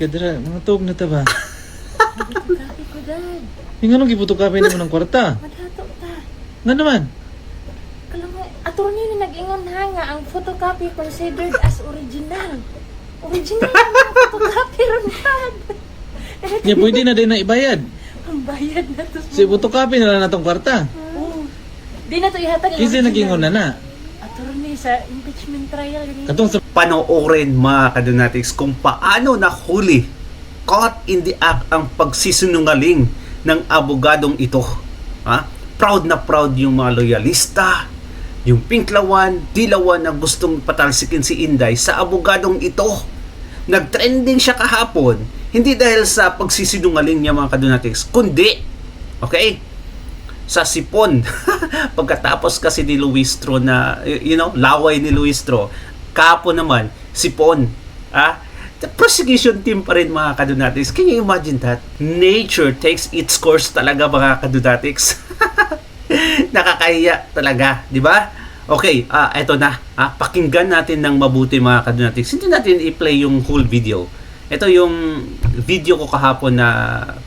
Kadra, mga tuog na ta ba? Photocopy ko, Dad. Yung anong gipotocopy naman ng kwarta? Madhato ta. Nga naman? Kalang attorney na nag-ingon ha nga ang photocopy considered as original. Original ang photocopy ron, Dad. Nga pwede na din na ibayad. Ang bayad na to. Si photocopy na lang natong kwarta. Oo. Di na to ihatag ang Kasi nag-ingon na na. Attorney sa impeachment trial. Katong sa Panoorin mga kadonatics kung paano nahuli, caught in the act ang pagsisinungaling ng abogadong ito. Ha? Proud na proud yung mga loyalista, yung pinklawan, dilawan na gustong patalsikin si Inday sa abogadong ito. Nag-trending siya kahapon, hindi dahil sa pagsisinungaling niya mga kadonatics, kundi, okay, sa sipon. Pagkatapos kasi ni Luistro na, laway ni Luistro, kahapon naman, sipon. The prosecution team pa rin mga kadonatics. Can you imagine that? Nature takes its course talaga mga kadonatics. Nakakahiya talaga, di ba? Okay, eto na. Pakinggan natin ng mabuti mga kadonatics. Hindi natin i-play yung whole video. Ito yung video ko kahapon na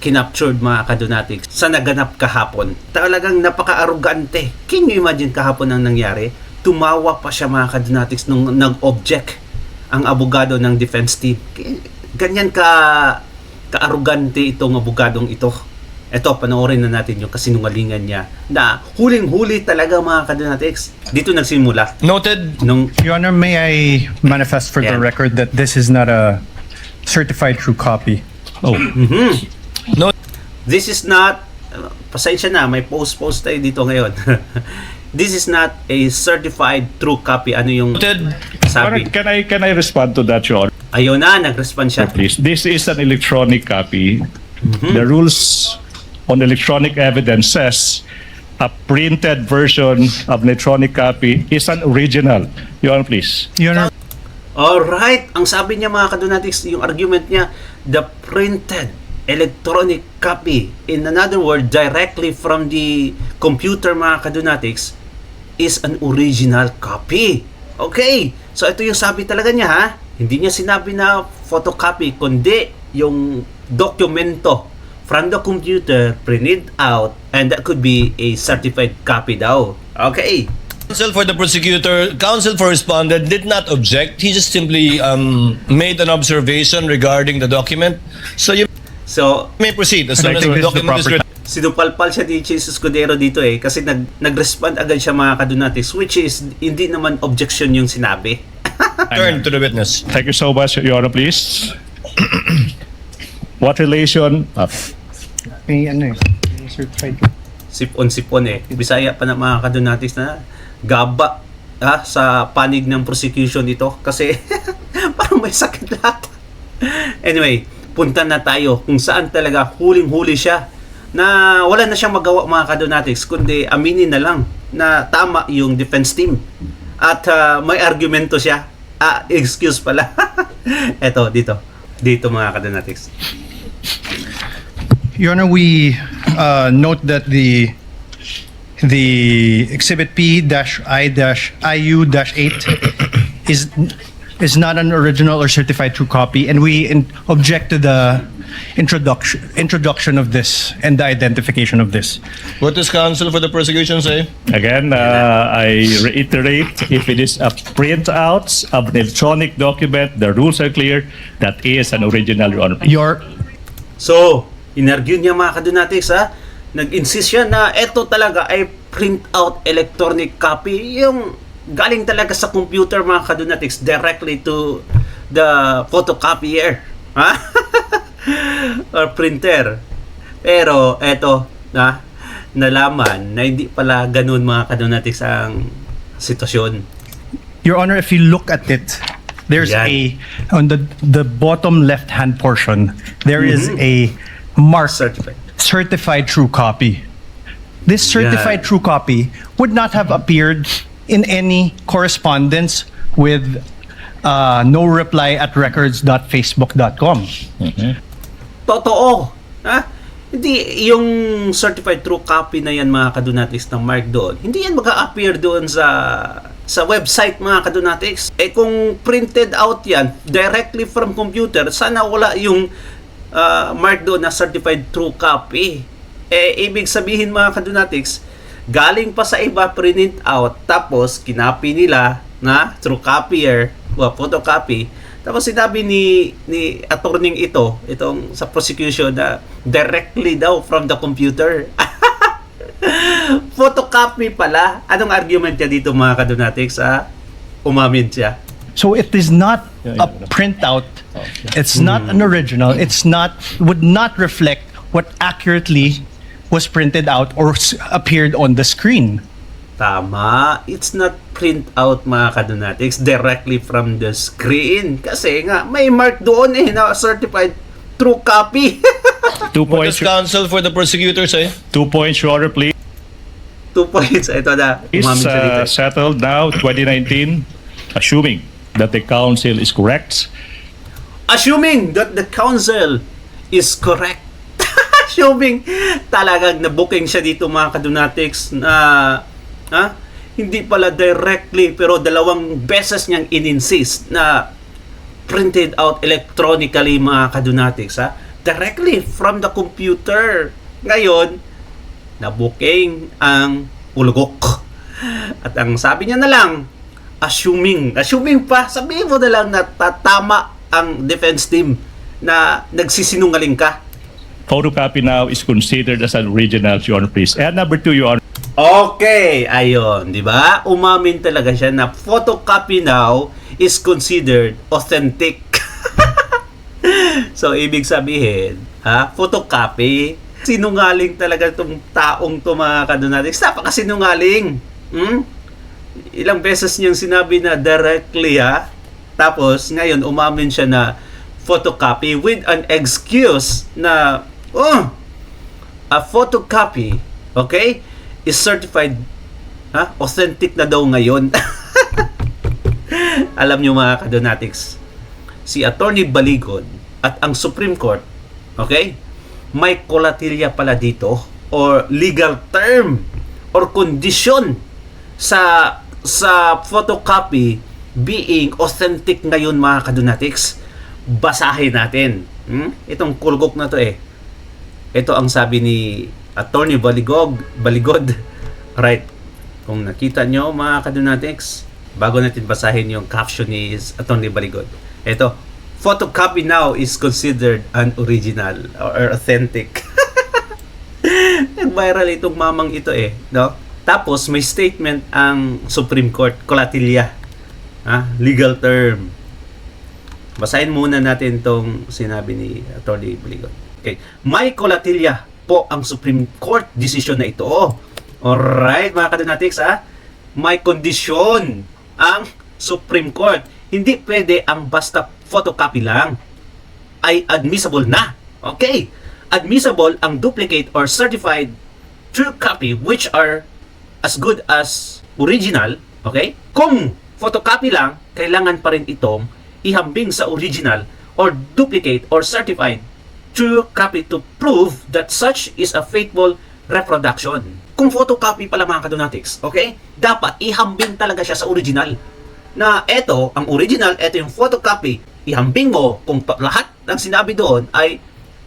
kinaptured mga kadonatics sa naganap kahapon. Talagang napaka-arugante. Can you imagine kahapon ang nangyari? Tumawa pa siya mga kadonatics nung nag-object ang abogado ng defense team. Ganyan ka-arugante itong abogadong ito. Ito, panoorin na natin yung kasinungalingan niya na huling-huli talaga mga kadonatics. Dito nagsimula. Noted. Your Honor, may I manifest for the record that this is not a certified true copy? Oh. No. This is not, pasensya na, may post tayo dito ngayon. This is not a certified true copy. Ano yung Noted. sabi? Can I respond to that, Your Honor, Ayun na, nag-respond siya. please? This is an electronic copy. The rules on electronic evidence says a printed version of an electronic copy is an original. Your Honor, please. Your Honor, Alright, ang sabi niya mga kadonatics, yung argument niya, the printed electronic copy, in another word, directly from the computer mga kadonatics, is an original copy. Okay, so ito yung sabi talaga niya ha. Hindi niya sinabi na photocopy, kundi yung dokumento from the computer printed out, and that could be a certified copy daw. Okay. Counsel for the prosecutor, counsel for respondent did not object. He just simply made an observation regarding the document. So you So, may proceed as And soon I as think the this is the document is proper ready. sinupalpal siya ni Jesus Escudero dito kasi nag-respond agad siya mga kadonatics, which is hindi naman objection yung sinabi. Turn to the witness. Thank you so much, Your Honor, please. What relation? may certified. Sipon Bisaya pa na mga kadonatics na gaba sa panig ng prosecution ito kasi parang may sakit lahat. Anyway, punta na tayo kung saan talaga huling-huli siya na wala na siyang magawa mga kadonatics kundi aminin na lang na tama yung defense team at may argumento siya. Excuse pala. Eto, dito mga kadonatics. Your Honor, we note that the Exhibit P-I-IU-8 is not an original or certified true copy, and we object to the introduction of this and the identification of this. What does counsel for the prosecution say? Again, I reiterate, if it is a printout of an electronic document, the rules are clear, that is an original, Your Honor. So, inargue niya mga kadonatics nag-insist siya na eto talaga ay print-out electronic copy, yung galing talaga sa computer mga kadonatics directly to the photocopier or printer. Pero eto nalaman na hindi pala ganun mga kadonatics ang sitwasyon. Your Honor, if you look at it, there's Yan. on the bottom left-hand portion, there is a mark certified true copy. This certified Yan. true copy would not have appeared in any correspondence with noreply@records.facebook.com. Totoo. Hindi yung certified true copy na yan mga kadonatics ng mark doon. Hindi yan mag-a-appear doon sa sa website mga kadonatics. Kung printed out yan directly from computer, sana wala yung mark doon na certified true copy. Ibig sabihin mga kadonatics, galing pa sa iba print out, tapos kinopy nila na true copier o photocopy. Tapos sinabi ni attorney itong sa prosecution na directly daw from the computer. Photocopy pala. Anong argument niya dito mga kadonatics? Umamin siya. So it is not a printout. It's not an original. Would not reflect what accurately was printed out or appeared on the screen. Tama. It's not print out mga kadonatics directly from the screen. Kasi nga, may mark doon na certified true copy. 2 What points, does counsel for the prosecutor say? 2 points, Your Honor, please. 2 points. Ito na. Is Umamin siya dito. settled now, 2019, assuming that the counsel is correct. Assuming that the counsel is correct. Assuming talagang na-booking siya dito mga kadonatics na hindi pala directly pero dalawang beses niyang in-insist na printed out electronically mga kadonatics directly from the computer. Ngayon, na-booking ang ulugok. At ang sabi niya na lang, assuming pa, sabihin mo na lang na tama ang defense team na nagsisinungaling ka. Photocopy now is considered as an original, Your Honor, please. And number 2, Your Honor. Okay, ayun, di ba? Umamin talaga siya na photocopy now is considered authentic. So, ibig sabihin, photocopy, sinungaling talaga itong taong to mga kadonatics. Napakasinungaling. Ilang beses niyang sinabi na directly tapos ngayon umamin siya na photocopy with an excuse na a photocopy, okay, is certified authentic na daw ngayon. Alam niyo mga kadonatics, si Attorney Baligod at ang Supreme Court, okay, may kolatilya pala dito or legal term or condition sa photocopy being authentic ngayon mga kadonatics. Basahin natin. Itong kulgok na to Ito ang sabi ni Attorney Baligod. Right. Kung nakita nyo mga kadonatics, bago natin basahin yung caption ni Attorney Baligod. Ito, photocopy now is considered an original or authentic. Nag-viral itong mamang ito no? Tapos may statement ang Supreme Court, kolatilya. Legal term. Basahin muna natin itong sinabi ni Attorney Baligod. Okay. May kolatilya po ang Supreme Court decision na ito. Alright, mga kadonatics, may kondisyon ang Supreme Court. Hindi pwede ang basta photocopy lang ay admissible na. Okay. Admissible ang duplicate or certified true copy which are as good as original. Okay. Kung photocopy lang, kailangan pa rin itong ihambing sa original or duplicate or certified true copy to prove that such is a faithful reproduction. Kung photocopy pala mga kadonatics, okay, dapat ihambing talaga siya sa original. Na eto, ang original, eto yung photocopy. Ihambing mo kung lahat ng sinabi doon ay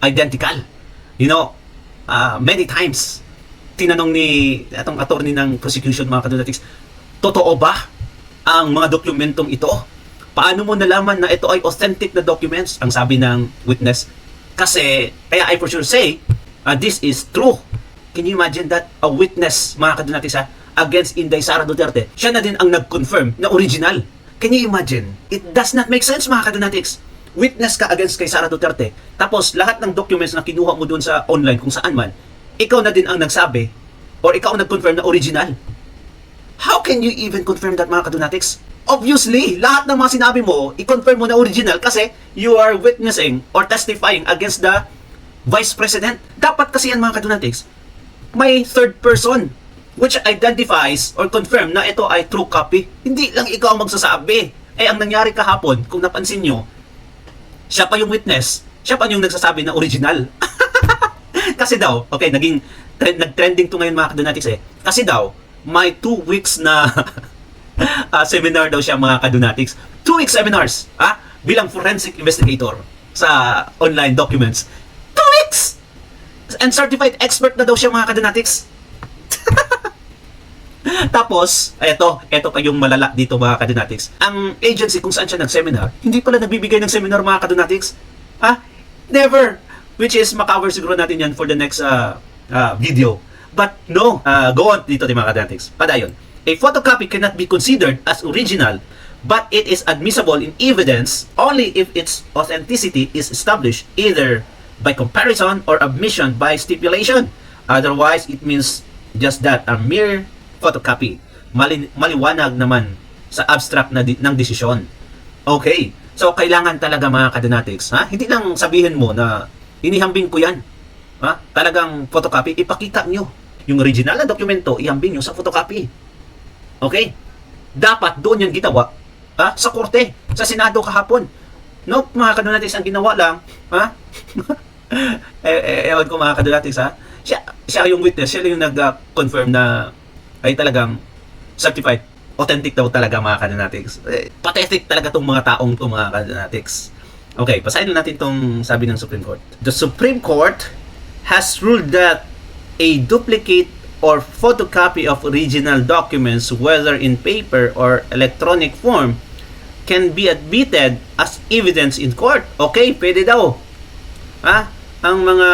identical. You know, many times, tinanong ni atong attorney ng prosecution mga kadonatics, totoo ba ang mga dokumentong ito? Paano mo nalaman na ito ay authentic na documents? Ang sabi ng witness, kasi, kaya I for sure say, this is true. Can you imagine that? A witness, mga kadonatics, against Inday Sara Duterte, siya na din ang nag-confirm na original. Can you imagine? It does not make sense, mga kadonatics. Witness ka against kay Sara Duterte, tapos lahat ng documents na kinuha mo doon sa online, kung saan man, ikaw na din ang nagsabi, or ikaw ang nag-confirm na original. How can you even confirm that, mga kadonatics? Obviously, lahat ng mga sinabi mo, i-confirm mo na original kasi you are witnessing or testifying against the Vice President. Dapat kasi yan, mga kadonatics, may third person which identifies or confirm na ito ay true copy. Hindi lang ikaw ang magsasabi. Ang nangyari kahapon, kung napansin nyo, siya pa yung witness, siya pa yung nagsasabi na original. Kasi daw, okay, nag-trending to ngayon mga kadonatics kasi daw, may 2 weeks na seminar daw siya mga kadonatics. 2-week seminars bilang forensic investigator sa online documents. 2 weeks! And certified expert na daw siya mga kadonatics. Tapos, eto pa yung malala dito mga kadonatics. Ang agency kung saan siya nag-seminar, hindi pala nagbibigay ng seminar mga kadonatics. Never! Which is, makaver siguro natin yan for the next video. But no, go on dito mga kadonatics. Padayon. A photocopy cannot be considered as original, but it is admissible in evidence only if its authenticity is established either by comparison or admission by stipulation. Otherwise, it means just that a mere photocopy. Maliwanag naman sa abstract ng desisyon. Okay. So, kailangan talaga mga kadonatics, hindi lang sabihin mo na inihambing ko yan. Talagang photocopy, ipakita nyo. Yung original na dokumento, ihambing nyo sa photocopy. Okay? Dapat doon yan ginawa sa korte, sa Senado kahapon. No, mga kadonatics, ang ginawa lang, ewan ko mga kadonatics, siya yung witness, siya yung nag-confirm na ay talagang certified, authentic daw talaga mga kadonatics. Pathetic talaga tong mga taong to mga kadonatics. Okay, basahin natin tong sabi ng Supreme Court. The Supreme Court has ruled that a duplicate or photocopy of original documents, whether in paper or electronic form, can be admitted as evidence in court. Okay, pwede daw. Ang mga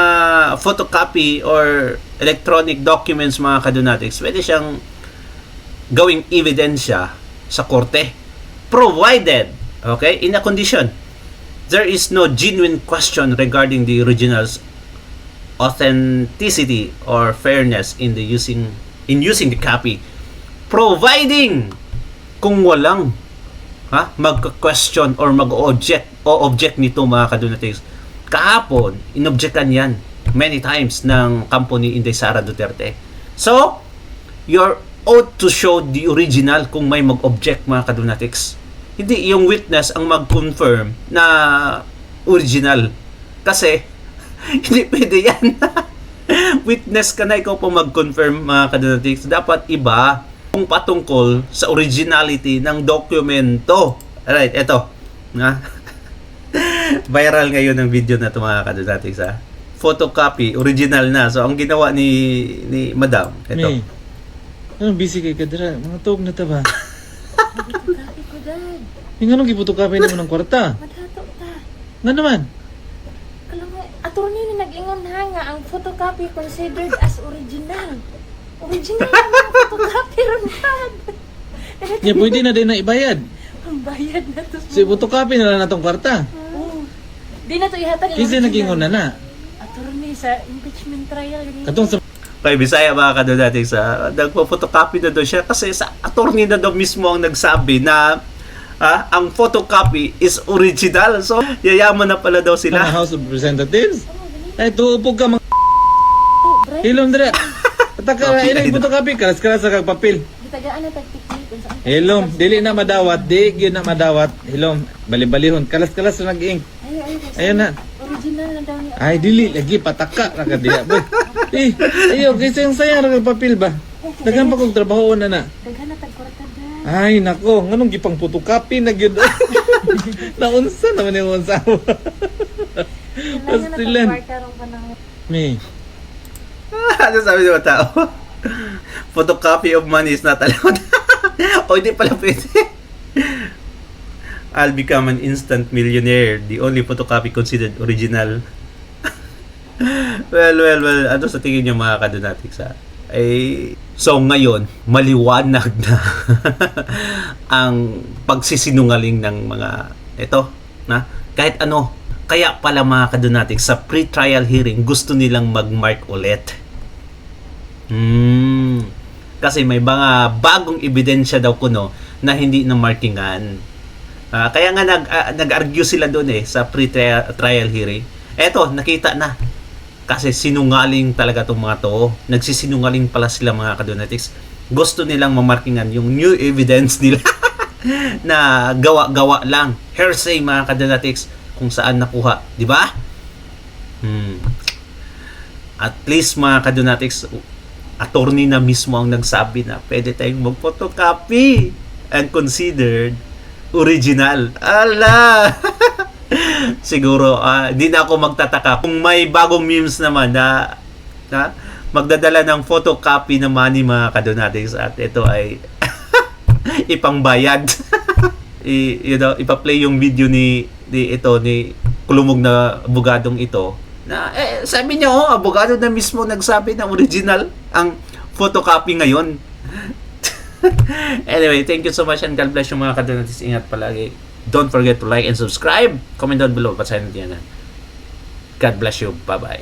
photocopy or electronic documents mga kadonatics, pwede siyang gawing ebidensya sa korte. Provided, okay, in a condition, there is no genuine question regarding the original's authenticity or fairness in using the copy, providing kung walang mag-question or mag-object nito mga kadonatics. Kahapon inobjectan yan many times ng kampo ni Inday Sara Duterte. So you're ought to show the original kung may mag-object mga kadonatics. Hindi yung witness ang mag-confirm na original, kasi hindi pwede yan. Witness ka na, ikaw pa mag-confirm mga kadonatics. Dapat iba kung patungkol sa originality ng dokumento. Alright, eto. Viral ngayon ang video na ito mga kadonatics. Photocopy, original na. So, ang ginawa ni Madam, eto. May, anong busy kay Kadra? Mga tuog na ta ba? Photocopy ko, Dad. Yung anong gipotokopy mo ng kwarta? Madhato ta. Nga naman? Kalangay, attorney ni nag-ingon nga ang photocopy considered as original. Original na mga photocopy ron, Dad. Niya pwede na din na ibayad. Ang bayad na to. Si photocopy na lang na tong kwarta. Oo. Di na to ihatag Kasi nag-ingon na. Attorney sa impeachment trial. Katong sa Kay Bisaya mga kadonatics, nagpo-photocopy na daw siya kasi sa attorney na daw mismo ang nagsabi na ang photocopy is original. So, yayaman na pala daw sila. House of Representatives. Ay, tuupog ka mga Hilom dira. Taka Okay, ina photocopy kalas-kalas sa kag papel. Gitagaan na tagtiknik kung saan. Hilom, dili na madawat, di gyud na madawat. Hilom, bali-balihon, kalas-kalas na nag-ing. Ayun na. Original na daw niya. Ay, dili lagi pataka ra ka diya. Boy. Ayo, kaysa yung sayang ra kag papel ba? Daghan pa kog trabaho na na. Daghan na tagkwarta, Dad. Ay, nako, nganong gipang photocopy na gyud. Naunsa naman yung unsawa. Kailangan na Pastilan. tagkwarta ron pa ng May, Ano sabi ng mga tao? Photocopy of money is not allowed. O hindi pala pwede. I'll become an instant millionaire. The only photocopy considered original. Well. Ano sa tingin niyo mga kadonatics so ngayon, maliwanag na ang pagsisinungaling ng mga kahit ano. Kaya pala mga kadonatics, sa pre-trial hearing, gusto nilang mag-mark ulit. Kasi may mga bagong ebidensya daw kuno na hindi na markingan. Kaya nga nag-argue sila doon sa pre-trial hearing. Eto, nakita na. Kasi sinungaling talaga itong mga to. Nagsisinungaling pala sila mga kadonatics. Gusto nilang mamarkingan yung new evidence nila na gawa-gawa lang. Hearsay mga kadonatics kung saan nakuha. Di ba? At least mga kadonatics, attorney na mismo ang nagsabi na pwede tayong mag-photocopy. and considered original. Ala! Siguro, di na ako magtataka. Kung may bagong memes naman na magdadala ng photocopy ng money mga kadonatics at ito ay ipangbayad. Ipa-play yung video ni kulumog na abogadong ito na sabi niya abogado na mismo nagsabi na original ang photocopy ngayon. Anyway, thank you so much and God bless you mga kadonatics. Ingat palagi. Don't forget to like and subscribe. Comment down below. Pasahin natin yan. God bless you. Bye-bye.